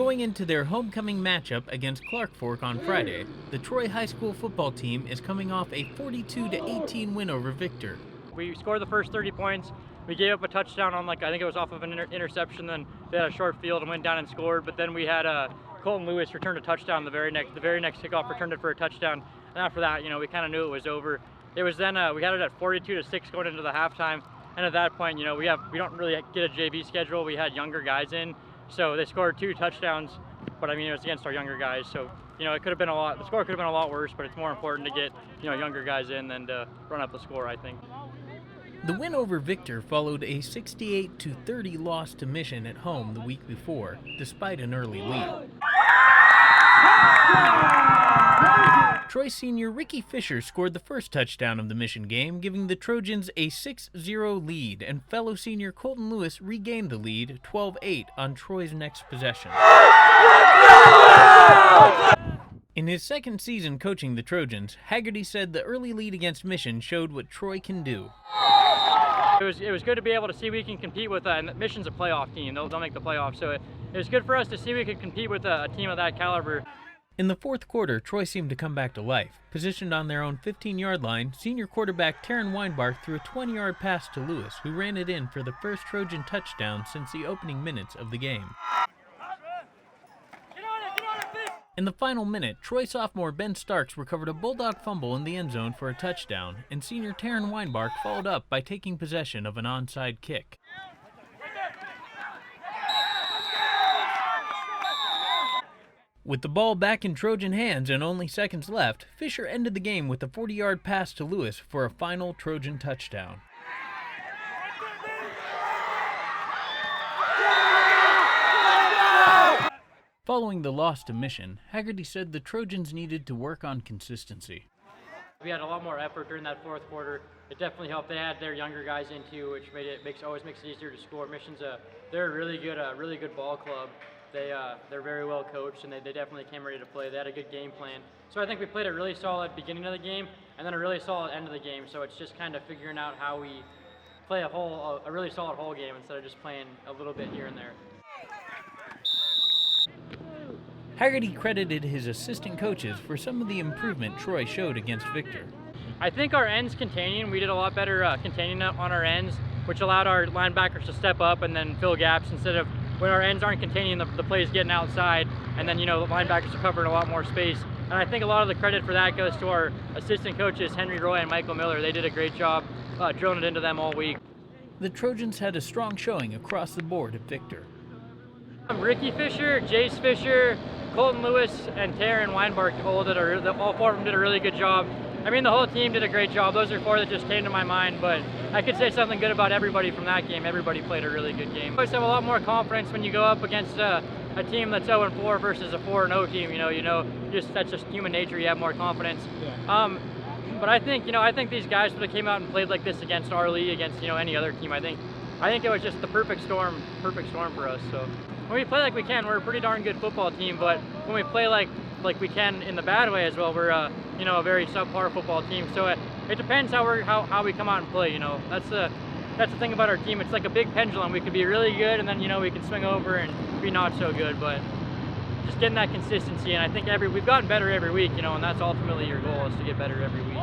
Going into their homecoming matchup against Clark Fork on Friday, the Troy High School football team is coming off a 42-18 win over Victor. We scored the first 30 points. We gave up a touchdown on I think it was off of an interception. Then they had a short field and went down and scored. But then we had Colton Lewis returned a touchdown. The very next kickoff returned it for a touchdown. And after that, we kind of knew it was over. It was then we had it at 42-6 going into the halftime. And at that point, we don't really get a JV schedule. We had younger guys in, so they scored 2 touchdowns. But it was against our younger guys, so it could have been a lot. The score could have been a lot worse. But it's more important to get younger guys in than to run up the score, I think. The win over Victor followed a 68-30 loss to Mission at home the week before, despite an early lead. Troy senior Ricky Fisher scored the first touchdown of the Mission game, giving the Trojans a 6-0 lead, and fellow senior Colton Lewis regained the lead 12-8 on Troy's next possession. In his second season coaching the Trojans, Haggerty said the early lead against Mission showed what Troy can do. It was good to be able to see we can compete with and Mission's a playoff team. They'll make the playoffs, so it was good for us to see we could compete with a team of that caliber. In the fourth quarter, Troy seemed to come back to life. Positioned on their own 15-yard line, senior quarterback Taryn Weinbach threw a 20-yard pass to Lewis, who ran it in for the first Trojan touchdown since the opening minutes of the game. In the final minute, Troy sophomore Ben Starks recovered a Bulldog fumble in the end zone for a touchdown, and senior Taryn Weinbach followed up by taking possession of an onside kick. With the ball back in Trojan hands and only seconds left, Fisher ended the game with a 40-yard pass to Lewis for a final Trojan touchdown. Following the loss to Mission, Haggerty said the Trojans needed to work on consistency. We had a lot more effort during that fourth quarter. It definitely helped. They had their younger guys in too, which always makes it easier to score. Mission's they're a really good ball club. They're very well coached, and they definitely came ready to play. They had a good game plan. So I think we played a really solid beginning of the game and then a really solid end of the game. So it's just kind of figuring out how we play a really solid whole game instead of just playing a little bit here and there. Haggerty credited his assistant coaches for some of the improvement Troy showed against Victor. I think our ends containing, we did a lot better containing on our ends, which allowed our linebackers to step up and then fill gaps instead of when our ends aren't containing, the plays getting outside, and then the linebackers are covering a lot more space. And I think a lot of the credit for that goes to our assistant coaches, Henry Roy and Michael Miller. They did a great job drilling it into them all week. The Trojans had a strong showing across the board at Victor. Ricky Fisher, Jace Fisher, Colton Lewis, and Taryn Weinbach, all 4 of them did a really good job. The whole team did a great job. Those are 4 that just came to my mind, but I could say something good about everybody from that game. Everybody played a really good game. I always have a lot more confidence when you go up against a team that's 0-4 versus a 4-0 team. That's just human nature. You have more confidence. Yeah. But I think these guys would have came out and played like this against our league, against any other team. I think it was just the perfect storm for us. So when we play like we can, we're a pretty darn good football team. But when we play like we can in the bad way as well, we're a very subpar football team. So it depends how we come out and play. That's the thing about our team. It's like a big pendulum. We could be really good, and then we can swing over and be not so good. But just getting that consistency, and I think we've gotten better every week. And that's ultimately your goal, is to get better every week.